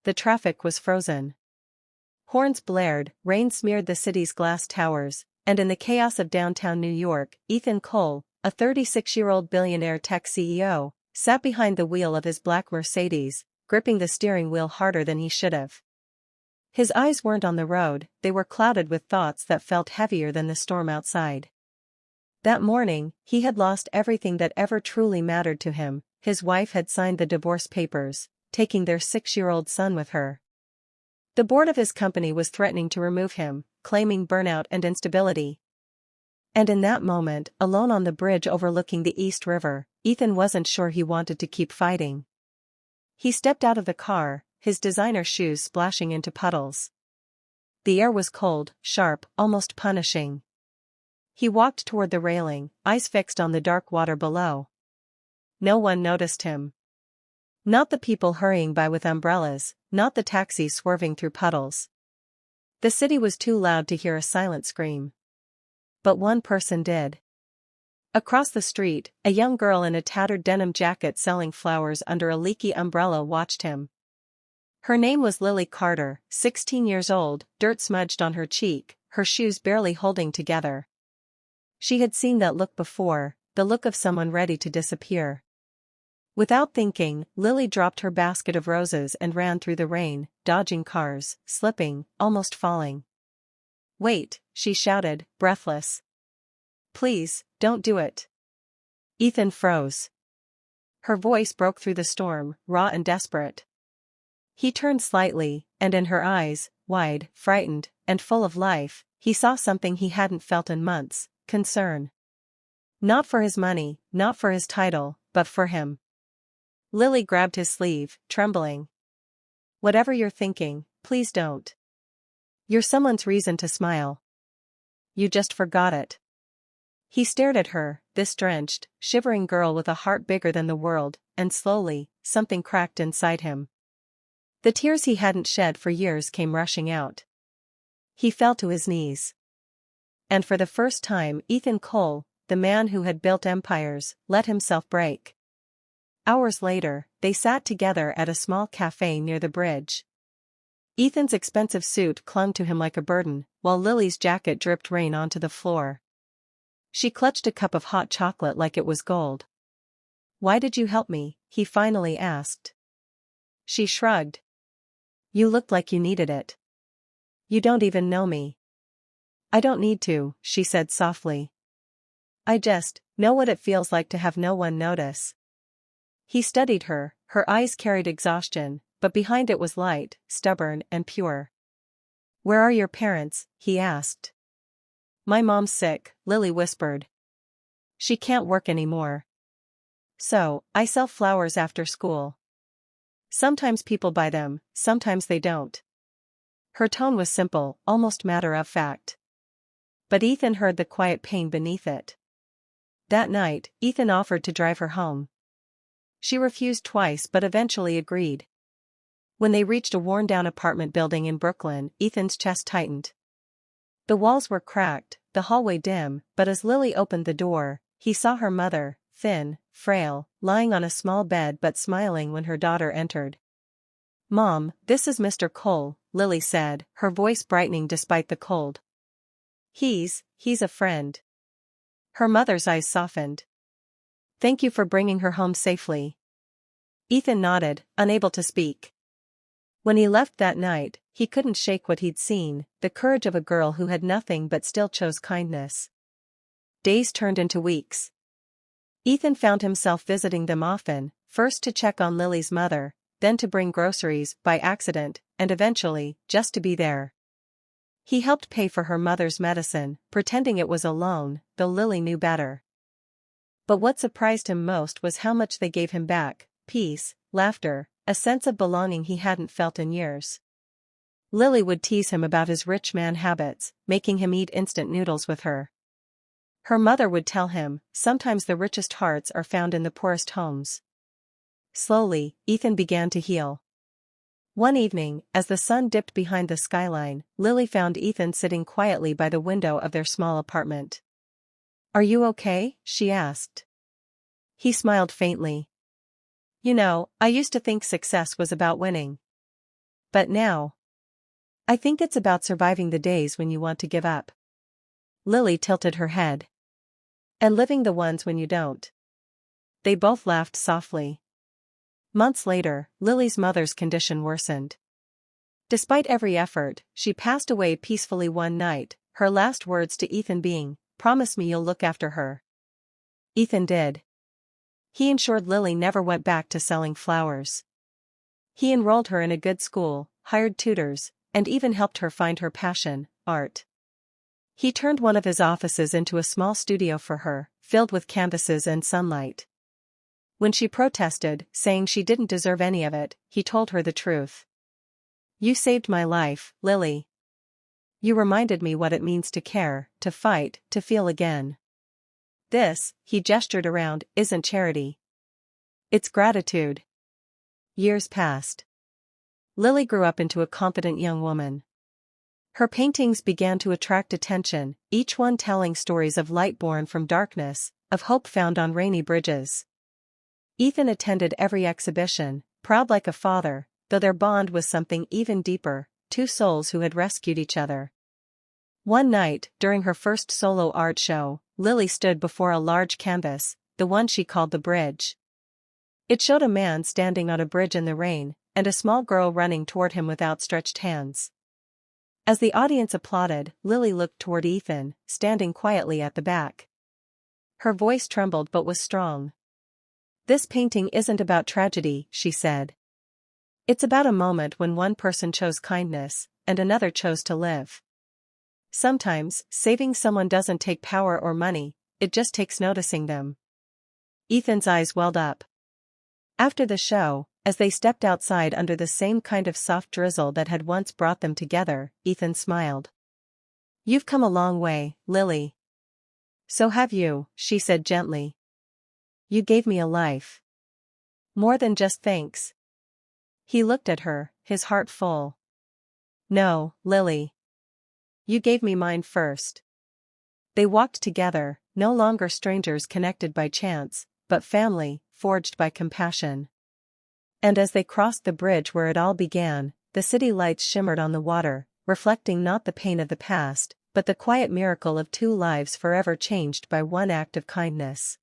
the traffic was frozen. Horns blared, rain smeared the city's glass towers, and in the chaos of downtown New York, Ethan Cole, a 36-year-old billionaire tech CEO, sat behind the wheel of his black Mercedes, gripping the steering wheel harder than he should have. His eyes weren't on the road, they were clouded with thoughts that felt heavier than the storm outside. That morning, he had lost everything that ever truly mattered to him. His wife had signed the divorce papers, taking their 6-year-old son with her. The board of his company was threatening to remove him, claiming burnout and instability. And in that moment, alone on the bridge overlooking the East River, Ethan wasn't sure he wanted to keep fighting. He stepped out of the car, his designer shoes splashing into puddles. The air was cold, sharp, almost punishing. He walked toward the railing, eyes fixed on the dark water below. No one noticed him. Not the people hurrying by with umbrellas, not the taxis swerving through puddles. The city was too loud to hear a silent scream. But one person did. Across the street, a young girl in a tattered denim jacket selling flowers under a leaky umbrella watched him. Her name was Lily Carter, 16 years old, dirt smudged on her cheek, her shoes barely holding together. She had seen that look before, the look of someone ready to disappear. Without thinking, Lily dropped her basket of roses and ran through the rain, dodging cars, slipping, almost falling. "Wait," she shouted, breathless. "Please, don't do it." Ethan froze. Her voice broke through the storm, raw and desperate. He turned slightly, and in her eyes, wide, frightened, and full of life, he saw something he hadn't felt in months: concern. Not for his money, not for his title, but for him. Lily grabbed his sleeve, trembling. "Whatever you're thinking, please don't. You're someone's reason to smile. You just forgot it." He stared at her, this drenched, shivering girl with a heart bigger than the world, and slowly, something cracked inside him. The tears he hadn't shed for years came rushing out. He fell to his knees. And for the first time, Ethan Cole, the man who had built empires, let himself break. Hours later, they sat together at a small cafe near the bridge. Ethan's expensive suit clung to him like a burden, while Lily's jacket dripped rain onto the floor. She clutched a cup of hot chocolate like it was gold. "Why did you help me?" he finally asked. She shrugged. "You looked like you needed it. You don't even know me." "I don't need to," she said softly. "I just know what it feels like to have no one notice." He studied her, her eyes carried exhaustion, but behind it was light, stubborn and pure. "Where are your parents?" he asked. "My mom's sick," Lily whispered. "She can't work anymore. So, I sell flowers after school. Sometimes people buy them, sometimes they don't." Her tone was simple, almost matter-of-fact. But Ethan heard the quiet pain beneath it. That night, Ethan offered to drive her home. She refused twice but eventually agreed. When they reached a worn-down apartment building in Brooklyn, Ethan's chest tightened. The walls were cracked, the hallway dim, but as Lily opened the door, he saw her mother, thin, frail, lying on a small bed but smiling when her daughter entered. "Mom, this is Mr. Cole," Lily said, her voice brightening despite the cold. He's a friend." Her mother's eyes softened. "Thank you for bringing her home safely." Ethan nodded, unable to speak. When he left that night, he couldn't shake what he'd seen, the courage of a girl who had nothing but still chose kindness. Days turned into weeks. Ethan found himself visiting them often, first to check on Lily's mother, then to bring groceries by accident, and eventually, just to be there. He helped pay for her mother's medicine, pretending it was a loan, though Lily knew better. But what surprised him most was how much they gave him back: peace, laughter, a sense of belonging he hadn't felt in years. Lily would tease him about his rich man habits, making him eat instant noodles with her. Her mother would tell him, sometimes the richest hearts are found in the poorest homes. Slowly, Ethan began to heal. One evening, as the sun dipped behind the skyline, Lily found Ethan sitting quietly by the window of their small apartment. "Are you okay?" she asked. He smiled faintly. "You know, I used to think success was about winning. But now, I think it's about surviving the days when you want to give up. Lily tilted her head. And living the ones when you don't. They both laughed softly. Months later, Lily's mother's condition worsened. Despite every effort, she passed away peacefully one night, her last words to Ethan being, "Promise me you'll look after her." Ethan did. He ensured Lily never went back to selling flowers. He enrolled her in a good school, hired tutors, and even helped her find her passion, art. He turned one of his offices into a small studio for her, filled with canvases and sunlight. When she protested, saying she didn't deserve any of it, he told her the truth. "You saved my life, Lily. You reminded me what it means to care, to fight, to feel again. This," he gestured around, "isn't charity. It's gratitude." Years passed. Lily grew up into a confident young woman. Her paintings began to attract attention, each one telling stories of light born from darkness, of hope found on rainy bridges. Ethan attended every exhibition, proud like a father, though their bond was something even deeper, two souls who had rescued each other. One night, during her first solo art show, Lily stood before a large canvas, the one she called The Bridge. It showed a man standing on a bridge in the rain, and a small girl running toward him with outstretched hands. As the audience applauded, Lily looked toward Ethan, standing quietly at the back. Her voice trembled but was strong. "This painting isn't about tragedy," she said. "It's about a moment when one person chose kindness, and another chose to live. Sometimes, saving someone doesn't take power or money, it just takes noticing them." Ethan's eyes welled up. After the show, as they stepped outside under the same kind of soft drizzle that had once brought them together, Ethan smiled. "You've come a long way, Lily." "So have you," she said gently. "You gave me a life. More than just thanks." He looked at her, his heart full. "No, Lily. You gave me mine first." They walked together, no longer strangers connected by chance, but family, forged by compassion. And as they crossed the bridge where it all began, the city lights shimmered on the water, reflecting not the pain of the past, but the quiet miracle of two lives forever changed by one act of kindness.